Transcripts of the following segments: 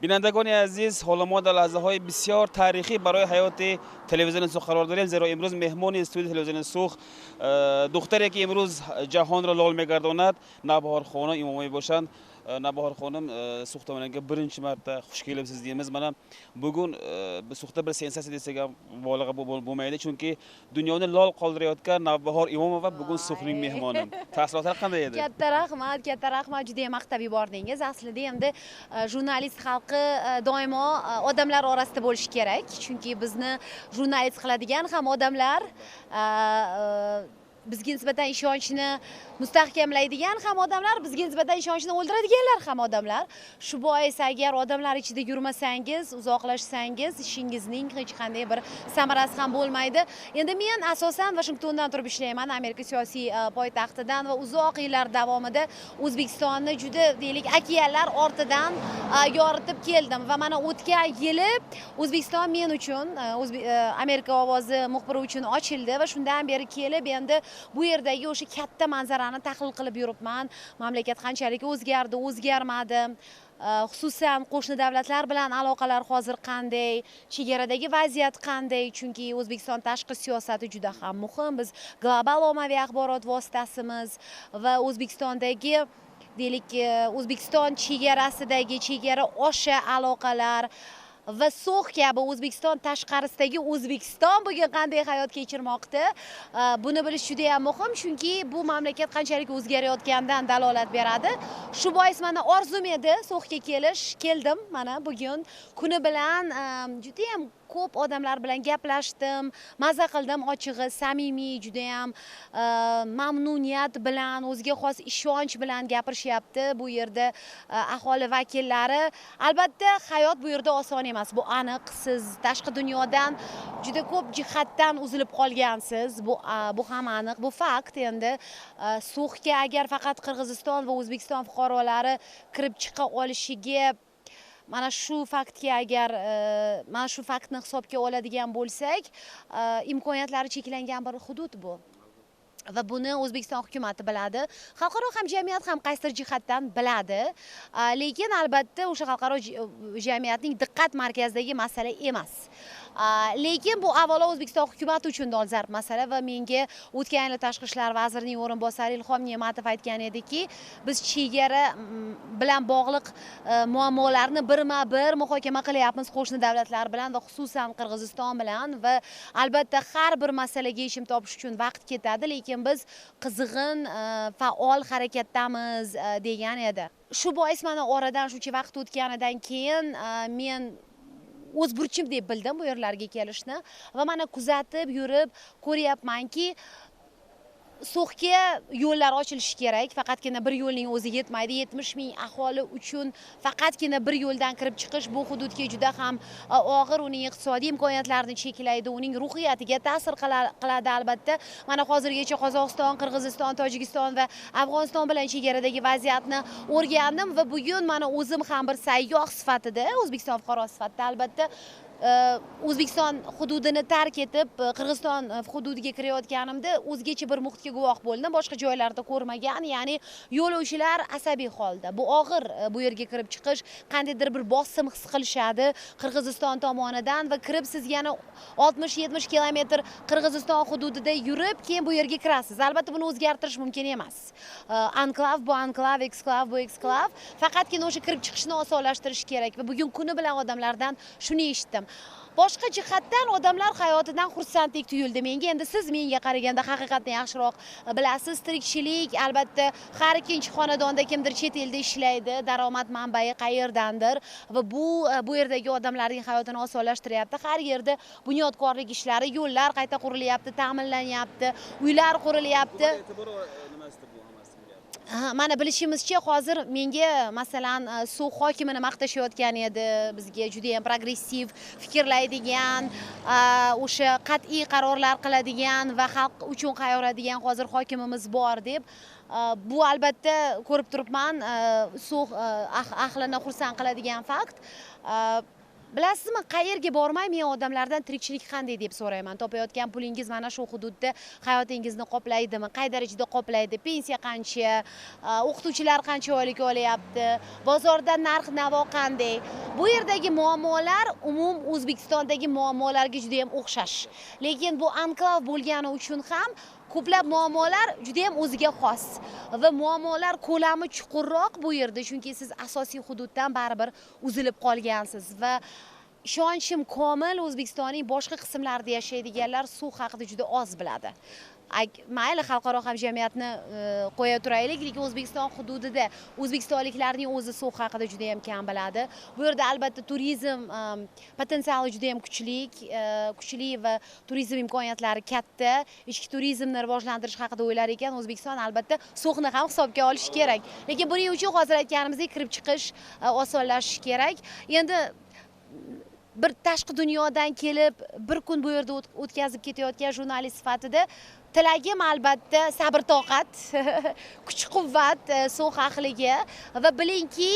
بینندگان عزیز، حالا ما در لحظه‌های بسیار تاریخی برای حیات تلویزیون سوخ قرار داریم، زیرا امروز مهمان استودیو تلویزیون سوخ دختری که امروز جهان را لال می‌گرداند نوبهار خانم امامی باشند. Навбаҳор xonum, suxtamanga birinchi marta xush kelibsiz deymiz. Mana bugun bu suxta bir sensatsiya desak ham mubolag'a bo'lmaydi, chunki dunyoni lol qoldirayotgan Навбаҳор Имомова bugun suxning mehmoni. Taassurotlar qanday edi? Katta rahmat, juda ham maqtab yubordingiz. Aslida endi jurnalist xalqi doimo odamlar orasida bo'lishi kerak, chunki bizni jurnalist qiladigan ham odamlar, bizga nisbatan ishonchni mustahkamlaydigan ham odamlar, bizga nisbatan ishonchni o'ldiradiganlar ham odamlar. Shu bois agar odamlar ichida yurmasangiz, uzoqlashsangiz, ishingizning hech qanday bir samarasi ham bo'lmaydi. Endi men asosan Washingtondan turib ishlayman, Amerika siyosiy poytaxtidan, va uzoq yillar davomida O'zbekistonni juda deylik okeanlar ortidan yoritib keldim va mana o'tgan yili O'zbekiston men uchun Amerika ovozi muxbiri uchun ochildi va shundan beri kelib endi bu yerdagi o'sha katta manzarani tahlil qilib yuribman. Mamlakat qanchalik o'zgardi, o'zgarmadi, xususan qo'shni davlatlar bilan aloqalar hozir qanday, chegaradagi vaziyat qanday, chunki O'zbekiston tashqi siyosati juda ham muhim. Biz global ommaviy axborot vositasimiz va O'zbekistondagi deylik O'zbekiston chegarasidagi chegara osha aloqalar va So'x kabi O'zbekiston tashqarisidagi O'zbekiston bugun qanday hayot kechirmoqda, buni bilish juda ham muhim, chunki bu mamlakat qanchalik o'zgarayotganidan dalolat beradi. Shu bois mana orzum edi So'xga keldim. Mana bugun kuni bilan juda ham ko'p odamlar bilan gaplashdim, maza qildim, ochig'i samimiy, juda ham mamnuniyat bilan, o'ziga xos ishonch bilan gapirishyapti bu yerda aholi vakillari. Albatta hayot bu yerda oson emas, bu aniq. Siz tashqi dunyodan juda ko'p jihatdan uzilib qolgansiz, bu ham aniq, bu fakt. Endi So'xga agar faqat Qirg'iziston va O'zbekiston fuqarolari kirib chiqa olishiga, mana shu faktni hisobga oladigan bo'lsak, imkoniyatlari cheklangan bir hudud bu. Va buni O'zbekiston hukumatı biladi, xalqaro hamjamiyat ham qaysidir jihatdan biladi. Lekin albatta o'sha xalqaro jamiyatning diqqat markazidagi masala emas. Lekin bu avvalo O'zbekiston hukumati uchun dolzarb masala va menga o'tgan yil tashqi ishlar vazirining o'rinbosari Ilhom Ne'matov aytgan ediki, biz chegara bilan bog'liq muammolarni birma-bir muhokama qilyapmiz qo'shni davlatlar bilan va xususan Qirg'iziston bilan, va albatta har bir masalaga yechim topish uchun vaqt ketadi, lekin biz qizg'in, faol harakatdamiz degan edi. Shu bois mana oradan shuncha vaqt o'tganidan keyin men o'z burchim deb bildim bu yerlarga kelishni va mana kuzatib yurib ko'ryapmanki, So'xga yo'llar ochilishi kerak. Faqatgina bir yo'lning o'zi yetmaydi. 70 ming aholi uchun faqatgina bir yo'ldan kirib chiqish bu hududga juda ham og'ir, uning iqtisodiy imkoniyatlarini cheklaydi, uning ruhiyatiga ta'sir qiladi albatta. Mana hozirgacha Qozog'iston, Qirg'iziston, Tojikiston va Afg'oniston bilan chegaradagi vaziyatni o'rgandim va bugun mana o'zim ham bir sayyoh sifatida, O'zbekiston fuqarosi sifatida albatta O'zbekiston hududini tark etib Qirg'iziston hududiga kirayotganimda o'zgacha bir muhitga guvoh bo'ldim. Boshqa joylarda ko'rmagan, ya'ni yo'lovchilar asabiy holda. Bu og'ir, bu yerga kirib chiqish, qandaydir bir bosim his qilishadi Qirg'iziston tomonidan va kirib siz yana 60-70 kilometr Qirg'iziston hududida yurib, keyin bu yerga kirasiz. Albatta buni o'zgartirish mumkin emas. Anklav bu anklav, eksklav bu eksklav. Faqatgina o'sha kirib chiqishni osonlashtirish kerak va bugun kuni bilan odamlardan shuni eshitdim. Boshqa jihatdan odamlar hayotidan xursandlik tuyuldi menga. Endi siz menga qaraganda haqiqatdan yaxshiroq bilasiz. Tirikchilik, albatta har ikkinchi xonadonda kimdir chet elda ishlaydi, daromad manbai qayerdandir va bu yerdagi odamlarning hayotini osonlashtiryapti. Har yerda bunyodkorlik ishlari, yo'llar qayta qurilyapti, ta'minlanyapti, uylar qurilyapti. Mana bilishimizcha hozir menga masalan So'x hokimini maqtashayotgan edi. Bizga juda ham progressiv fikrlaydigan, o'sha qat'iy qarorlar qiladigan va xalq uchun qayoradigan hozir hokimimiz bor deb. Bu albatta ko'rib turibman, So'x ahlini xursand qiladigan fakt. Bilasizmi, qayerga bormay men odamlardan tirikchilik qanday deb so'rayman. Topayotgan pulingiz mana shu hududda hayotingizni qoplaydimi? Qay darajada qoplaydi? Pensiya qancha? O'qituvchilar qancha oylik olyapti? Bozorda narx-navo qanday? Bu yerdagi muammolar umum O'zbekistondagi muammolarga juda ham o'xshash. Lekin bu anklav bo'lgani uchun ham ko'plab muammolar juda ham o'ziga xos va muammolar ko'lami chuqurroq bu yerda, chunki siz asosiy hududdan baribir uzilib qolgansiz va ishonchim komil, O'zbekistonning boshqa qismlarida yashaydiganlar suv haqida juda oz biladi. Mayli xalqaro hamjamiyatni qo'ya turaylik, lekin O'zbekiston hududida o'zbekistonliklarning o'zi suv haqida juda ham kam biladi. Bu yerda albatta turizm potensiali juda ham kuchli va turizm imkoniyatlari katta. Ichki turizmni rivojlantirish haqida o'ylar ekan O'zbekiston albatta suvni ham hisobga olishi kerak. Lekin buning uchun hozir aytganimizdek kirib chiqish osonlashishi kerak. Endi bir tashqi dunyodan kelib bir kun bu yerda o'tkazib ketayotgan jurnalist sifatida tilagim albatta sabr toqat, kuch-quvvat suv haqligi va bilingki,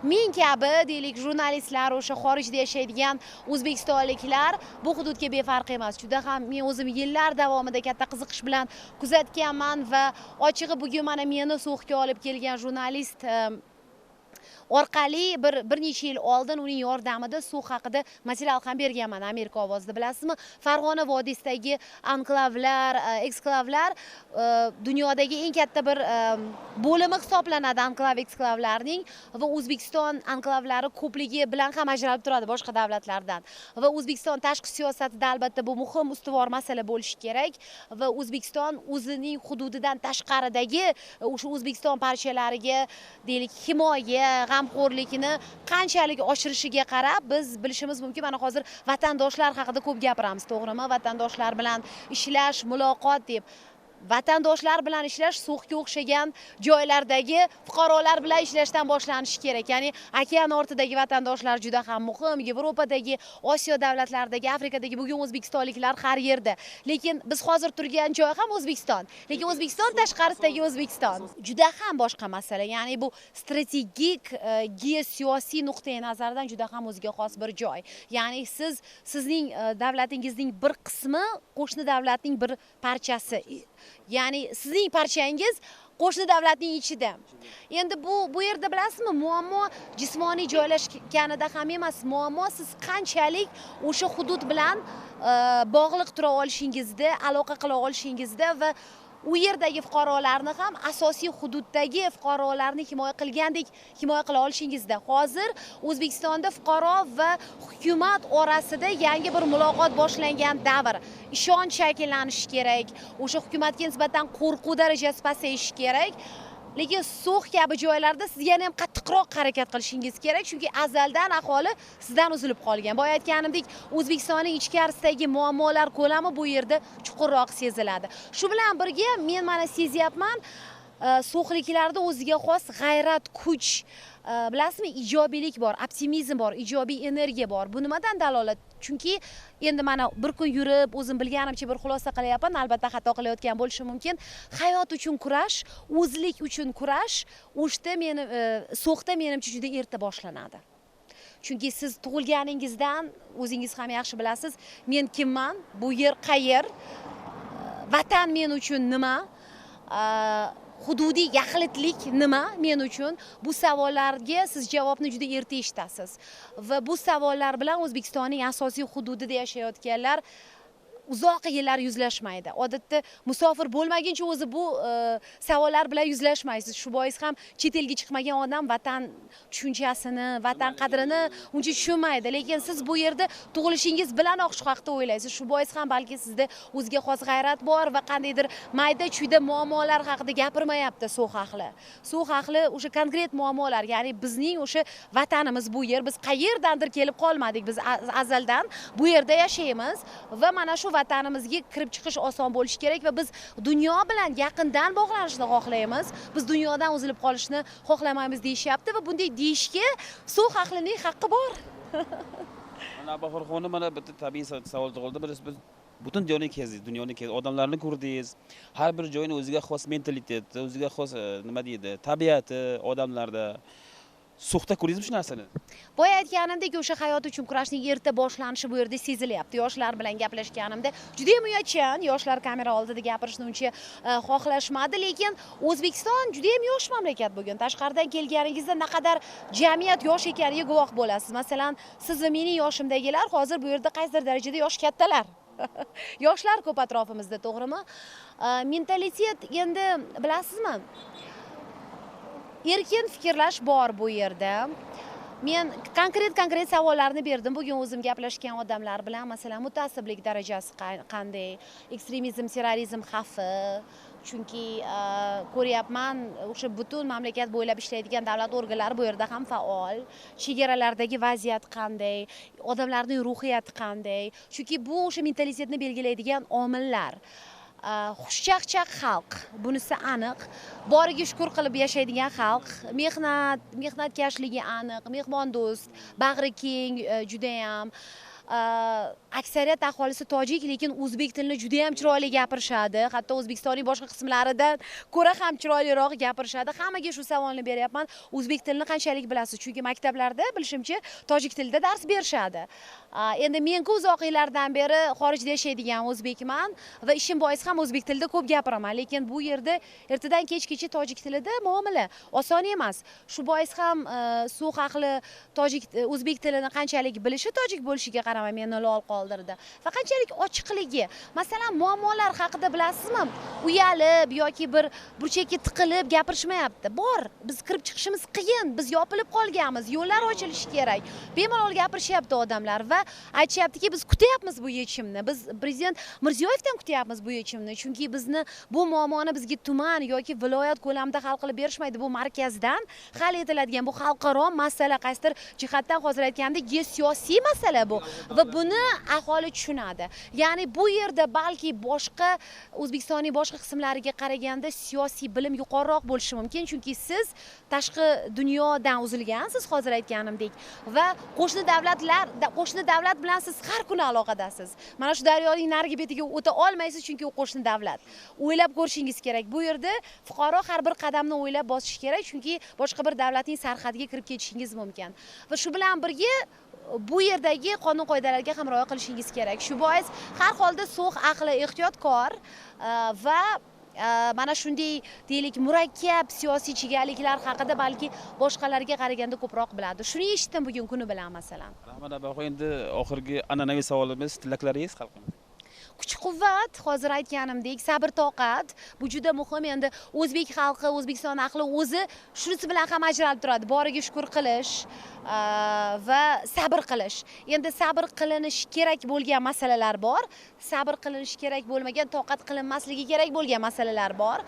men kabi deylik jurnalistlar, o'sha xorijda yashaydigan o'zbekistonliklar bu hududga befarq emas. Juda ham men o'zim yillar davomida katta qiziqish bilan kuzatganman va ochig'i bugun mana meni suhga olib kelgan jurnalist orqali bir necha yil oldin uning yordamida suv haqida material ham berganman Amerika ovozida. Bilasizmi, Farg'ona vodiysidagi anklavlar, eksklavlar dunyodagi eng katta bir bo'limi hisoblanadi anklav eksklavlarning va O'zbekiston anklavlari ko'pligi bilan ham ajralib turadi boshqa davlatlardan. Va O'zbekiston tashqi siyosatida albatta bu muhim ustuvor masala bo'lishi kerak va O'zbekiston o'zining hududidan tashqaridagi o'sha O'zbekiston parchalariga deylik himoya, g'amxo'rlikni qanchalik oshirishiga qarab biz bilishimiz mumkin. Mana hozir vatandoshlar haqida ko'p gapiramiz, to'g'rimi? Vatandoshlar bilan ishlash, muloqot deb. Vatandoshlar bilan ishlash suvga o'xshagan joylardagi fuqarolar bilan ishlashdan boshlanishi kerak. Ya'ni okean ortidagi vatandoshlar juda ham muhim. Yevropadagi, Osiyo davlatlaridagi, Afrikadagi bugun o'zbekistonliklar har yerda. Lekin biz hozir turgan joy ham O'zbekiston. Lekin O'zbekiston tashqarisidagi O'zbekiston juda ham boshqa masala. Ya'ni bu strategik, geosiyosiy nuqtai nazardan juda ham o'ziga xos bir joy. Ya'ni sizning davlatingizning bir qismi qo'shni davlatning bir parchasi. Ya'ni sizning parchangiz qo'shni davlatning ichida. Endi bu yerda bilasizmi, muammo jismoniy joylashganida ham emas, muammo siz qanchalik o'sha hudud bilan bog'liq tura olishingizda, aloqa qila olishingizda va u yerdagi fuqarolarni ham asosiy hududdagi fuqarolarni himoya qilgandek himoya qila olishingizda. Hozir O'zbekistonda fuqaro va hukumat orasida yangi bir muloqot boshlangan davr. Ishonch shakllanishi kerak. O'sha hukumatga nisbatan qo'rquv darajasi pasayishi kerak. Lekin So'x kabi joylarda siz yana ham qattiqroq harakat qilishingiz kerak, chunki azaldan aholi sizdan uzilib qolgan. Boya aytganimdek, O'zbekistonning ichkarisidagi muammolar ko'lami bu yerda chuqurroq seziladi. Shu bilan birga men mana sezyapman, so'xliklarda o'ziga xos g'ayrat, kuch, bilasizmi, ijobiylik bor, optimizm bor, ijobiy energiya bor. Bu nimadan dalolat? Chunki endi mana bir kun yurib, o'zim bilganimcha bir xulosa qilyapman, albatta xato qilayotgan bo'lishi mumkin. Hayot uchun kurash, o'zlik uchun kurash o'shda So'xda menimcha juda erta boshlanadi. Chunki siz tug'ilganingizdan o'zingiz ham yaxshi bilasiz, men kimman, bu yer qayer, vatan men uchun nima, hududiy yaxlitlik nima men uchun? Bu savollarga siz javobni juda erta eshitasiz. Va bu savollar bilan O'zbekistonning asosiy hududida yashayotganlar uzoq yillar yuzlashmaydi. Odatda musofir bo'lmaguncha o'zi bu savollar bilan yuzlashmaysiz. Shu bois ham chet elga chiqmagan odam vatan tushunchasini, vatan qadrini uncha tushunmaydi. Lekin siz bu yerda tug'ilishingiz bilanoq shu haqda o'ylaysiz. Shu bois ham balki sizda o'ziga xos g'ayrat bor va qandaydir mayda-chuyda muammolar haqida gapirmayapti So'x ahli. So'x ahli o'sha konkret muammolar, ya'ni bizning o'sha vatanimiz bu yer, biz qayerdandir kelib qolmadik. Biz azaldan bu yerda yashaymiz va mana shu vatanimizga kirib chiqish oson bo'lishi kerak va biz dunyo bilan yaqindan bog'lanishni xohlaymiz. Biz dunyodan uzilib qolishni xohlamaymiz deyishyapti va bunday deyishga So'x ahlining haqqi bor. Navbahor xonim, mana bitta tabiiy savol tug'ildi. Biz butun dunyoni kezdingiz, odamlarni ko'rdingiz. Har bir joyning o'ziga xos mentaliteti, o'ziga xos nima deydi, tabiati odamlarda. Sug'da ko'rdingizmi shu narsani? Boya aytganimdek, o'sha hayot uchun kurashning erta boshlanishi bu yerda sezilyapti. Yoshlar bilan gaplashganimda juda ham uyatchan, yoshlar kamera oldida gapirishni uncha xohlashmadi, lekin O'zbekiston juda ham yosh mamlakat bugun. Tashqaridan kelganingizda naqadar jamiyat yosh ekaniga guvoh bo'lasiz. Masalan, siz va mening yoshimdagilar hozir bu yerda qaysidir darajada yosh kattalar. Yoshlar ko'p atrofimizda, to'g'rimi? Mentalitet endi bilasizmi? Erkin fikrlash bor bu yerda. Men konkret savollarni berdim. Bugun o'zim gaplashgan odamlar bilan, masalan, mutasabblik darajasi qanday, ekstremizm, terrorizm xavfi, chunki ko'ryapman, o'sha butun mamlakat bo'ylab ishlaydigan davlat organlari bu yerda ham faol. Chegaralardagi vaziyat qanday, odamlarning ruhiyati qanday? Chunki bu o'sha mentalitetni belgilaydigan omillar. Xushchaqchaq xalq, bunisi aniq. Boriga shukr qilib yashaydigan xalq, mehnatkashligi aniq, mehmondo'st, bag'ri keng, juda ham. Aksariyat aholisi tojik, lekin o'zbek tilini juda ham chiroyli gapirishadi. Hatto O'zbekistonning boshqa qismlaridan ko'ra ham chiroyliroq gapirishadi. Hammaga shu savolni beryapman. O'zbek tilini qanchalik bilasiz? Chunki maktablarda bilishimcha tojik tilida dars berishadi. Endi men uzoq yillardan beri xorijda yashaydigan o'zbekman va ishim bois ham o'zbek tilida ko'p gapiraman, lekin bu yerda ertadan kechgacha tojik tilida muomala oson emas. Shu bois ham Sug'd ahli o'zbek tilini qanchalik bilishi tojik bo'lishiga qaramay meni lol qoldirdi. Va qanchalik ochiqligi. Masalan, muammolar haqida bilasizmi? Uyalib yoki bir burchakka tiqilib gapirishmayapti. Bor, biz kirib chiqishimiz qiyin, biz yopilib qolganmiz, yo'llar ochilishi kerak. Bemalol gapirishyapti odamlar va aytishyaptiki, biz kutyapmiz bu yechimni. Biz prezident Mirziyoyevdan kutyapmiz bu yechimni, chunki bizni bu muammoni bizga tuman yoki viloyat ko'lamida hal qilib berishmaydi. Bu markazdan hal etiladigan, bu xalqaro masala, qaysidir jihatdan hozir aytgandek, siyosiy masala bu va buni aholi tushunadi. Ya'ni bu yerda balki boshqa O'zbekistonning boshqa qismlariga qaraganda siyosiy bilim yuqoriroq bo'lishi mumkin, chunki siz tashqi dunyodan uzilgansiz, hozir aytganimdek, va qo'shni davlat bilan siz har kuni aloqadasiz. Mana shu daryoning narigi betiga o'ta olmaysiz, chunki u qo'shni davlat. O'ylab ko'rishingiz kerak. Bu yerda fuqaro har bir qadamni o'ylab bosish kerak, chunki boshqa bir davlatning sarhadiga kirib ketishingiz mumkin. Va shu bilan birga bu yerdagi qonun qoidalarga ham rioya qilishingiz kerak. Shu bois har holda Sug'd ahli ehtiyotkor va mana shunday deylik murakkab siyosiy chigalliklar haqida balki boshqalarga qaraganda ko'proq biladi. Shuni eshitdim bugun kuni bilan masalan. Rahmat Navbahor, endi oxirgi an'anaviy savolimiz, tilaklaringiz xalqimiz. Kuch-quvvat, hozir aytganimdek, sabr-toqat, bu juda muhim. Endi o'zbek xalqi, O'zbekiston ahli o'zi shunisi bilan ham ajralib turadi. Boriga shukr qilish va sabr qilish. Endi sabr qilinish kerak bo'lgan masalalar bor, sabr qilinish kerak bo'lmagan, toqat qilinmasligi kerak bo'lgan masalalar bor.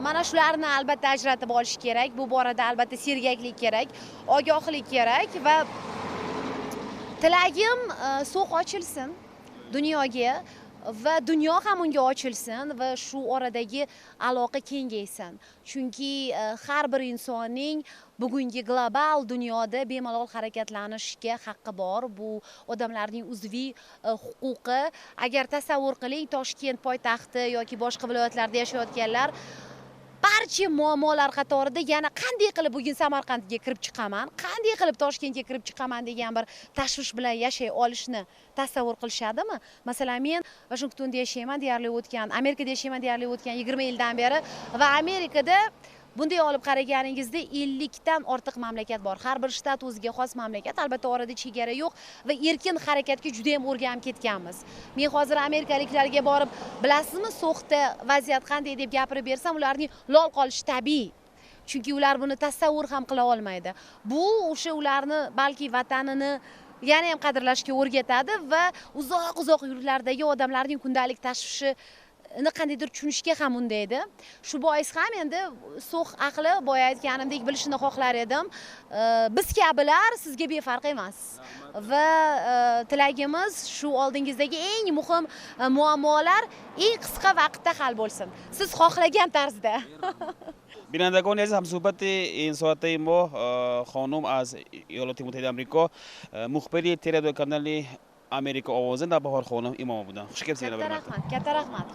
Mana shularni albatta ajratib olish kerak. Bu borada albatta sergaklik kerak, ogohlik kerak va tilagim Sug'd ochilsin dunyoga va dunyo ham unga ochilsin va shu oradagi aloqa kengaysin. Chunki har bir insonning bugungi global dunyoda bemalol harakatlanishga haqqi bor. Bu odamlarning uzviy huquqi. Agar tasavvur qiling, Toshkent poytaxti yoki boshqa viloyatlarda yashayotganlar barcha muammolar qatorida yana qanday qilib bugun Samarqandga kirib chiqaman, qanday qilib Toshkentga kirib chiqaman degan bir tashvish bilan yashay olishni tasavvur qilishadimi? Masalan, men Washingtonda yashayman, deyarli o'tgan, Amerikada yashayman, deyarli o'tgan 20 yildan beri va Amerikada bunday olib qaraganingizda 50 dan ortiq mamlakat bor. Har bir shtat o'ziga xos mamlakat, albatta orada chegara yo'q va erkin harakatga juda ham o'rganib ketganmiz. Men hozir amerikaliklarga borib, bilasizmi, Sug'dda vaziyat qanday deb gapirib bersam, ularning lol qolishi tabiiy. Chunki ular buni tasavvur ham qila olmaydi. Bu o'sha ularni balki vatanini yana ham qadrlashga o'rgatadi va uzoq yurtlardagi odamlarning kundalik tashvishi qandaydir tushunishga ham undaydi. Shu bois ham endi Sug'd ahli boya aytganimdek bilishni xohlar edim. Biz kabilar sizga befarq emas. Va tilagimiz shu oldingizdagi eng muhim muammolar eng qisqa vaqtda hal bo'lsin. Siz xohlagan tarzda. بینندگان عزیز، همصحبت این ساعته ما خانم از ایالات متحده آمریکا، مخبری تلویزیون کانال آمریکا آوازه نوبهار خانم امامova بودن. خوش کردید. Katta rahmat.